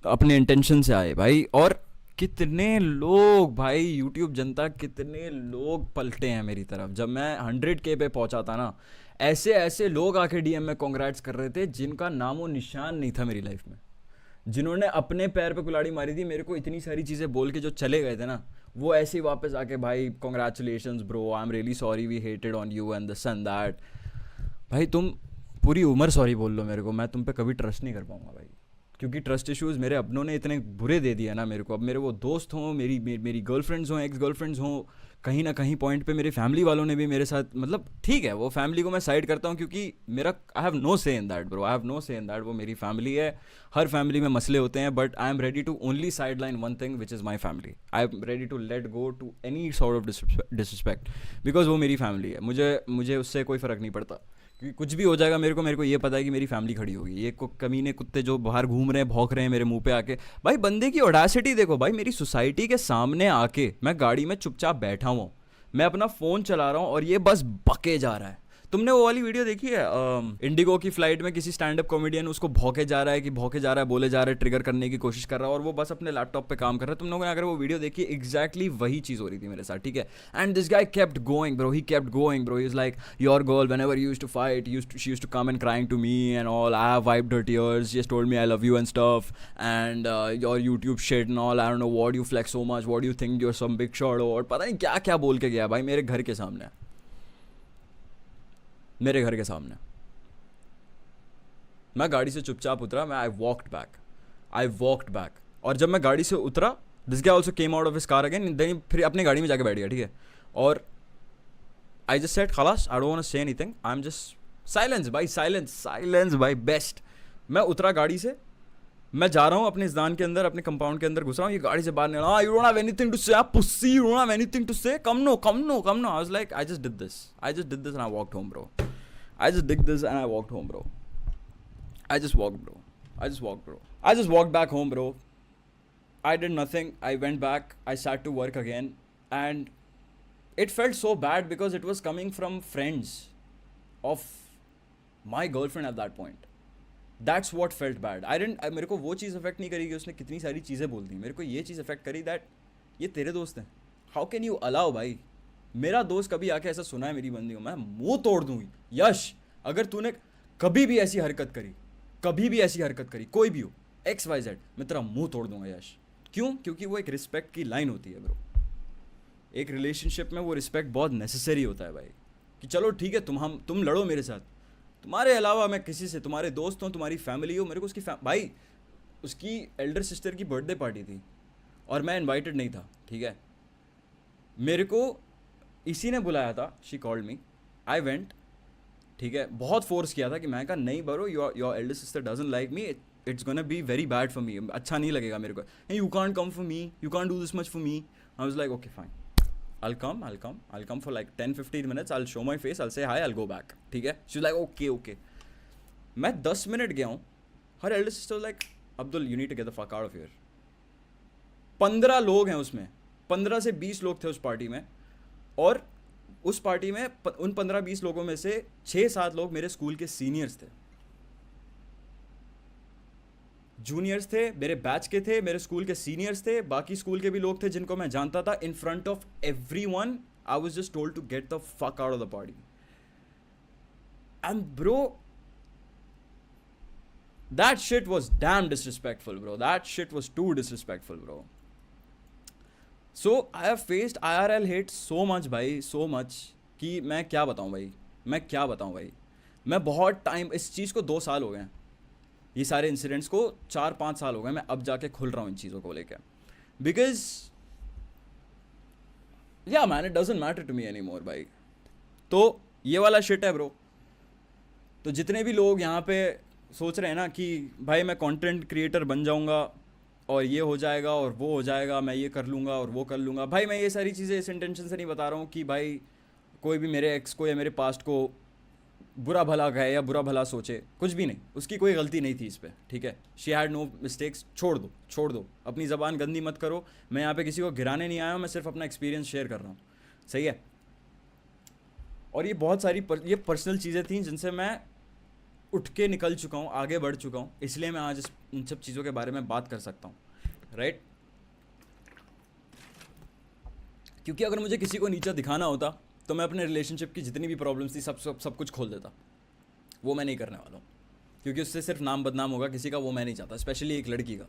अपने इंटेंशन से आए भाई। और कितने लोग भाई, यूट्यूब जनता, कितने लोग पलटे हैं मेरी तरफ। जब मैं 100K पे पहुंचा था ना, ऐसे ऐसे लोग आके डीएम में कॉन्ग्रेट्स कर रहे थे जिनका नामो निशान नहीं था मेरी लाइफ में, जिन्होंने अपने पैर पे कुल्हाड़ी मारी थी। मेरे को इतनी सारी चीज़ें बोल के जो चले गए थे ना, वो ऐसे ही वापस आके भाई congratulations bro, I am really sorry we hated on you and this and that. भाई तुम पूरी उम्र सॉरी बोल लो मेरे को, मैं तुम पे कभी ट्रस्ट नहीं कर पाऊंगा भाई, क्योंकि ट्रस्ट इश्यूज़ मेरे अपनों ने इतने बुरे दे दिए ना मेरे को। अब मेरे वो दोस्त हों, मेरी गर्लफ्रेंड्स हों, एक्स गर्लफ्रेंड्स हों, कहीं ना कहीं पॉइंट पे मेरी फैमिली वालों ने भी मेरे साथ, मतलब ठीक है वो फैमिली को मैं साइड करता हूँ क्योंकि मेरा आई have no say in that bro, I have no say in that. वो मेरी फैमिली है, हर फैमिली में मसले होते हैं, but I am ready to only sideline one thing which is my family. I am ready to let go to any sort of disrespect, because वो मेरी family है। मुझे उससे कोई फ़र्क नहीं पड़ता, क्योंकि कुछ भी हो जाएगा मेरे को ये पता है कि मेरी फैमिली खड़ी होगी। ये कमीने कुत्ते जो बाहर घूम रहे हैं, भौंक रहे हैं मेरे मुंह पे आके, भाई बंदे की ऑडेसिटी देखो भाई। मेरी सोसाइटी के सामने आके मैं गाड़ी में चुपचाप बैठा हूँ, मैं अपना फ़ोन चला रहा हूँ और ये बस बके जा रहा है। तुमने वो वाली वीडियो देखी है इंडिगो की फ्लाइट में किसी स्टैंड अप कॉमेडियन उसको भौंके जा रहा है, बोले जा रहा है, ट्रिगर करने की कोशिश कर रहा है, और वो बस अपने लैपटॉप पे काम कर रहा है। तुम लोगों ने अगर वो वीडियो देखी, एग्जैक्टली वही चीज़ हो रही थी मेरे साथ, ठीक है। And this guy kept going bro, he kept going bro, he is like your girl whenever you used to fight she used to come and crying to me and all, I have wiped her tears, she has told me I love you and stuff, and your YouTube shit and all, I don't know what you flex so much, what you think you are some big shot, और पता नहीं क्या क्या बोल के गया भाई मेरे घर के सामने, मेरे घर के सामने। मैं गाड़ी से चुपचाप उतरा, मैं आई वॉकड बैक, और जब मैं गाड़ी से उतरा, this guy also came out of his car again, then फिर अपनी गाड़ी में जाके बैठ गया, ठीक है। और आई जस्ट सेड खलास, I don't want to say anything, I am just silence भाई, साइलेंस भाई बेस्ट। मैं उतरा गाड़ी से, मैं जा रहा हूँ अपने इज़दान के अंदर, अपने कंपाउंड के अंदर घुस रहा हूँ, ये गाड़ी से बाहर निकला, you don't have anything to say pussy, you don't have anything to say, come no. I was like I just did this and I walked home bro, I just did this and I walked home, bro. I just walked back home, bro. I did nothing. I went back. I sat to work again. And it felt so bad because it was coming from friends of my girlfriend at that point. That's what felt bad. मेरे को वो चीज़ affect नहीं करी कि उसने कितनी सारी चीज़ें बोल दी। मेरे को ये चीज़ अफेक्ट करी दैट ये तेरे दोस्त हैं. हाउ कैन यू अलाउ भाई. मेरा दोस्त कभी आके ऐसा सुना है मेरी बंदी को, मैं मुंह तोड़ दूँ. यश, अगर तूने कभी भी ऐसी हरकत करी, कोई भी हो, XYZ, मैं तेरा मुंह तोड़ दूंगा यश. क्यों? क्योंकि वो एक रिस्पेक्ट की लाइन होती है ब्रो. एक रिलेशनशिप में वो रिस्पेक्ट बहुत नेसेसरी होता है भाई. कि चलो ठीक है, तुम लड़ो मेरे साथ, तुम्हारे अलावा मैं किसी से, तुम्हारे दोस्त हो, तुम्हारी फैमिली हो, मेरे को उसकी भाई उसकी एल्डर सिस्टर की बर्थडे पार्टी थी और मैं इनवाइटेड नहीं था. ठीक है, मेरे को इसी ने बुलाया था. She called me, I went. ठीक है, बहुत फोर्स किया था कि मैं कहा नहीं bro, your Elder sister doesn't like me, it's gonna be very bad for me, अच्छा नहीं लगेगा मेरे को. You can't come for me, you can't do this much for me. I was like okay fine, I'll come for like 10-15 minutes, I'll show my face, I'll say hi, I'll go back. ठीक है. She's like okay. मैं 10 minute गया हूँ. Her elder sister was like, Abdul, you need to get the fuck out of here. 15 लोग हैं उसमें, 15 से 20 लोग थे उस पार्टी में. और उस पार्टी में उन 15-20 लोगों में से 6-7 लोग मेरे स्कूल के सीनियर्स थे, जूनियर्स थे, मेरे बैच के थे, मेरे स्कूल के सीनियर्स थे, बाकी स्कूल के भी लोग थे जिनको मैं जानता था. In front of everyone I was just told to get the fuck out of the party. And bro, that shit was damn disrespectful bro, that shit was too disrespectful bro. So I have faced IRL hate so much भाई, so much कि मैं क्या बताऊं भाई. मैं बहुत time, इस चीज़ को 2 साल हो गए हैं, ये सारे इंसिडेंट्स को 4-5 साल हो गए. मैं अब जाके खुल रहा हूँ इन चीज़ों को लेकर, because yeah man it doesn't matter to me any more भाई. तो ये वाला शिट है ब्रो. तो जितने भी लोग यहाँ पे सोच रहे हैं ना कि भाई मैं कंटेंट क्रिएटर बन जाऊँगा और ये हो जाएगा और वो हो जाएगा, मैं ये कर लूँगा और वो कर लूँगा, भाई मैं ये सारी चीज़ें इस इंटेंशन से नहीं बता रहा हूँ कि भाई कोई भी मेरे एक्स को या मेरे पास्ट को बुरा भला कहे या बुरा भला सोचे. कुछ भी नहीं, उसकी कोई गलती नहीं थी इस पर. ठीक है, शी हैड नो मिस्टेक्स. छोड़ दो, अपनी ज़बान गंदी मत करो. मैं यहाँ पे किसी को गिराने नहीं आया हूँ, मैं सिर्फ अपना एक्सपीरियंस शेयर कर रहा हूँ. सही है. और ये बहुत सारी ये पर्सनल चीज़ें थी जिनसे मैं उठ के निकल चुका हूँ, आगे बढ़ चुका हूँ, इसलिए मैं आज इन सब चीज़ों के बारे में बात कर सकता हूँ. राइट. क्योंकि अगर मुझे किसी को नीचा दिखाना होता तो मैं अपने रिलेशनशिप की जितनी भी प्रॉब्लम्स थी सब कुछ खोल देता. वो मैं नहीं करने वाला हूँ, क्योंकि उससे सिर्फ नाम बदनाम होगा किसी का. वो मैं नहीं चाहता, स्पेशली एक लड़की का.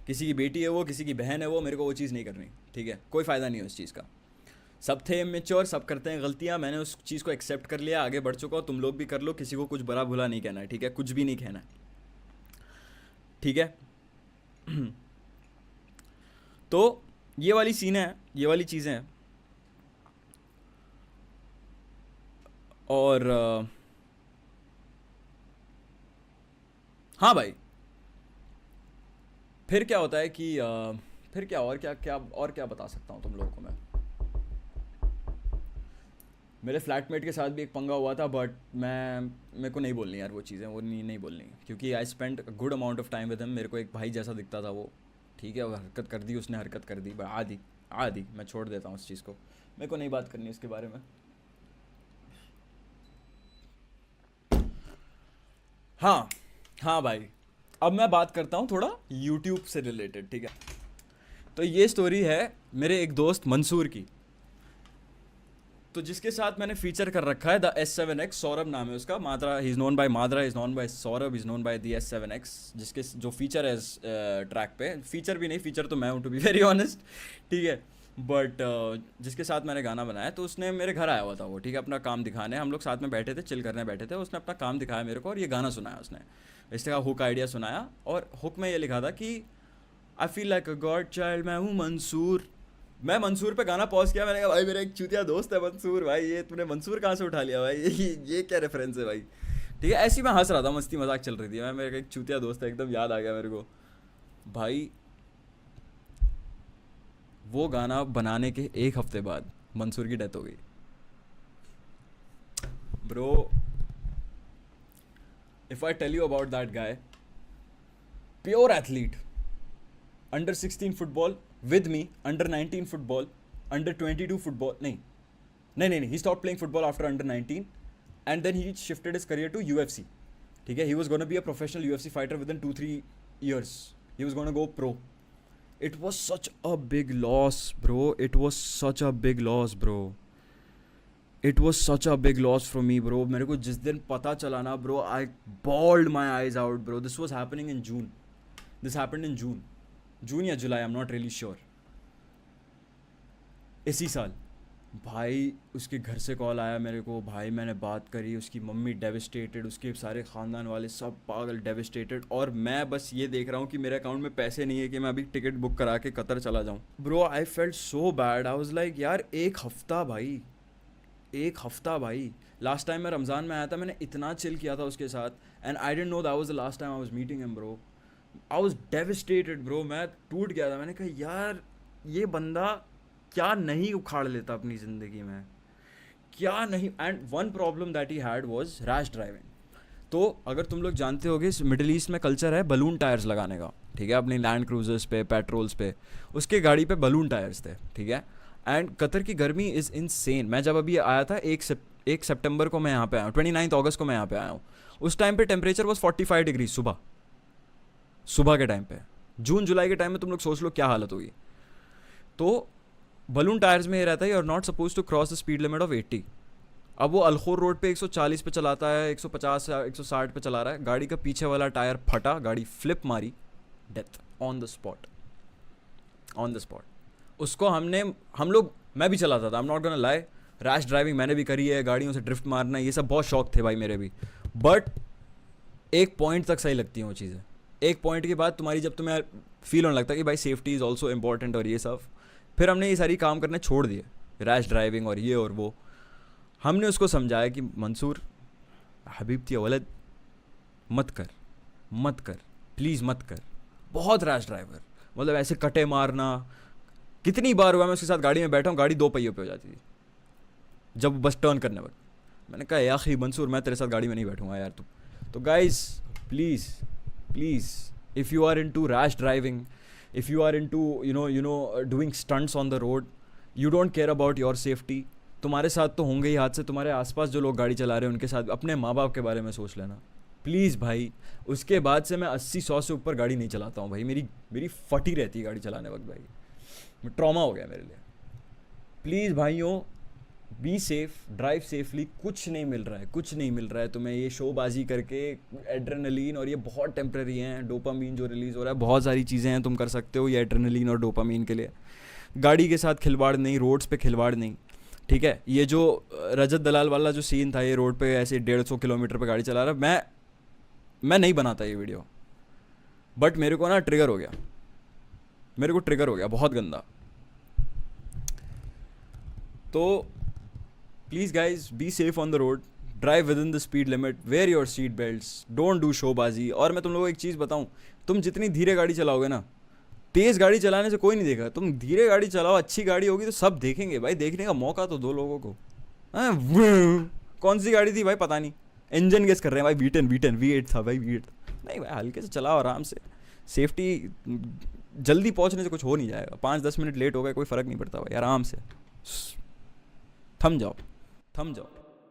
किसी की बेटी है वो, किसी की बहन है वो, मेरे को वो चीज़ नहीं करनी. ठीक है, कोई फ़ायदा नहीं है उस चीज़ का. सब थे इमेच्योर, सब करते हैं गलतियाँ. मैंने उस चीज़ को एक्सेप्ट कर लिया, आगे बढ़ चुका हूँ. तुम लोग भी कर लो. किसी को कुछ बुरा भुला नहीं कहना है. ठीक है, कुछ भी नहीं कहना है. ठीक है. तो ये वाली सीन है, ये वाली चीज़ें हैं. और हाँ भाई, फिर क्या होता है कि फिर क्या और क्या बता सकता हूँ तुम लोगों को मैं. मेरे फ्लैटमेट के साथ भी एक पंगा हुआ था, बट मेरे को नहीं बोलनी यार वो चीज़ें, वो नहीं बोलनी, क्योंकि I spend a good amount of time with him. मेरे को एक भाई जैसा दिखता था वो. ठीक है, वो हरकत कर दी आदि मैं छोड़ देता हूँ उस चीज़ को. मेरे को नहीं बात करनी उसके बारे में. हाँ भाई, अब मैं बात करता हूँ थोड़ा यूट्यूब से रिलेटेड. ठीक है, तो ये स्टोरी है मेरे एक दोस्त मंसूर की. तो जिसके साथ मैंने फीचर कर रखा है द S7X. सौरभ नाम है उसका. Madra, he is known by Madra, is known by Saurabh, is known by the S7X. जिसके जो फीचर है इस ट्रैक पे, फीचर भी नहीं, फीचर तो मैं हूँ टू बी वेरी ऑनेस्ट. ठीक है, बट जिसके साथ मैंने गाना बनाया, तो उसने मेरे घर आया हुआ था वो. ठीक है, अपना काम दिखाने हम लोग साथ में बैठे थे, चिल करने बैठे थे. उसने अपना काम दिखाया मेरे को और ये गाना सुनाया उसने. इस तरह हुक आइडिया सुनाया, और हुक में ये लिखा था कि I feel like a God child, मैं हूँ मंसूर. मैं मंसूर पे गाना पॉज किया. मैंने कहा भाई मेरा एक चूतिया दोस्त है मंसूर. भाई ये तूने मंसूर कहाँ से उठा लिया भाई, ये क्या रेफरेंस है भाई. ठीक है, ऐसे ही मैं हंस रहा था, मस्ती मजाक चल रही थी. मैं, मेरा एक चूतिया दोस्त है, एकदम याद आ गया मेरे को भाई. वो गाना बनाने के एक हफ्ते बाद मंसूर की डेथ हो गई bro. If I tell you about that guy, pure athlete, under 16 football with me, under 19 football, under 22 football. नहीं, he stopped playing football after under 19, and then he shifted his career to UFC. ठीक है, he was gonna be a professional UFC fighter within 2-3 years. He was gonna go pro. It was such a big loss, bro. It was such a big loss, bro. It was such a big loss for me, bro. मेरे को जिस दिन पता चला ना, bro, I bawled my eyes out, bro. This was happening in June. This happened in June या जुलाई, I am not really sure, इसी साल. भाई उसके घर से कॉल आया मेरे को. भाई मैंने बात करी, उसकी मम्मी डेविस्टेटेड, उसके सारे ख़ानदान वाले सब पागल, डेविस्टेटेड. और मैं बस ये देख रहा हूँ कि मेरे अकाउंट में पैसे नहीं है कि मैं अभी टिकट बुक करा के कतर चला जाऊँ. Bro I felt so bad. I was like यार एक हफ़्ता भाई. लास्ट टाइम मैं रमज़ान में आया था, मैंने इतना चिल किया था उसके साथ, and I didn't know that was the last time I was meeting him bro. I was devastated bro. मैं टूट गया था. मैंने कहा यार ये बंदा क्या नहीं उखाड़ लेता अपनी ज़िंदगी में, क्या नहीं. And one problem that he had was rash driving. तो अगर तुम लोग जानते होगे, मिडिल ईस्ट में कल्चर है बलून टायर्स लगाने का. ठीक है, अपनी लैंड क्रूजर्स पे, पेट्रोल्स पे, उसके गाड़ी पे बलून टायर्स थे. ठीक है, एंड कतर की गर्मी इज़ इनसेन. मैं जब अभी आया था 1 सितंबर को मैं यहाँ पे आया हूँ, 29 अगस्त को मैं यहाँ पे आया हूँ. उस टाइम पे टेम्परेचर वॉज 45 डिग्री सुबह के टाइम पे. जून जुलाई के टाइम में तुम लोग सोच लो क्या हालत होगी. तो बलून टायर्स में ये रहता है, you are not suppose to cross the speed limit of 80. अब वो अलखोर रोड पे 140 पे चलाता है, 150 या 160 पे चला रहा है. गाड़ी का पीछे वाला टायर फटा, गाड़ी फ्लिप मारी, डेथ ऑन द स्पॉट. उसको मैं भी चलाता था, आई am not gonna lie. Rash driving मैंने भी करी है, गाड़ियों से ड्रिफ्ट मारना, ये सब बहुत शौक थे भाई मेरे भी. बट एक पॉइंट तक सही लगती हैं वो चीज़ें. एक पॉइंट के बाद जब तुम्हें फील होने लगता है कि भाई सेफ्टी इज़ ऑल्सो इम्पॉर्टेंट और ये सब, फिर हमने ये सारी काम करने छोड़ दिए. रैश ड्राइविंग और ये और वो। हमने उसको समझाया कि मंसूर हबीबती वलद मत कर प्लीज़ मत कर, बहुत रैश ड्राइवर, मतलब ऐसे कटे मारना। कितनी बार हुआ मैं उसके साथ गाड़ी में बैठा हूँ, गाड़ी 2 पहियों पे हो जाती थी जब बस टर्न करने वक्त। मैंने कहा याखी मंसूर मैं तेरे साथ गाड़ी में नहीं बैठूंगा यार तू। तो guys please if you are into rash driving, if you are into doing stunts on the road, you don't care about your safety. तुम्हारे साथ तो होंगे ही हादसे, तुम्हारे आसपास जो लोग गाड़ी चला रहे हैं उनके साथ, अपने माँ बाप के बारे में सोच लेना प्लीज़ भाई। उसके बाद से मैं 80-100 से ऊपर गाड़ी नहीं चलाता हूँ भाई, मेरी फटी रहती है गाड़ी चलाने वक्त भाई, ट्रॉमा हो गया मेरे लिए। प्लीज़ भाइयों बी सेफ, ड्राइव सेफली। कुछ नहीं मिल रहा है तुम्हें ये शोबाजी करके। एड्रेनलिन और ये बहुत टेम्प्रेरी हैं, डोपामीन जो रिलीज़ हो रहा है, बहुत सारी चीज़ें हैं तुम कर सकते हो ये एड्रेनलिन और डोपामीन के लिए। गाड़ी के साथ खिलवाड़ नहीं, रोड्स पे खिलवाड़ नहीं, ठीक है। ये जो रजत दलाल वाला जो सीन था, ये रोड पे ऐसे 150 किलोमीटर पे गाड़ी चला रहा, मैं नहीं बनाता ये वीडियो, बट मेरे को ना ट्रिगर हो गया बहुत गंदा। तो please guys be safe on the road, drive within the speed limit, wear your seat belts, don't do शोबाजी। और मैं तुम लोगों को एक चीज़ बताऊं, तुम जितनी धीरे गाड़ी चलाओगे ना, तेज़ गाड़ी चलाने से कोई नहीं देगा। तुम धीरे गाड़ी चलाओ, अच्छी गाड़ी होगी तो सब देखेंगे भाई, देखने का मौका तो दो लोगों को। कौन सी गाड़ी थी भाई पता नहीं, इंजन गेस कर रहे हैं भाई, V10 V8 था भाई, V8 नहीं भाई, हल्के से चलाओ आराम से, सेफ्टी। जल्दी पहुंचने से कुछ हो नहीं जाएगा, 5-10 मिनट लेट हो गए कोई फ़र्क नहीं पड़ता भाई, आराम से थम जाओ।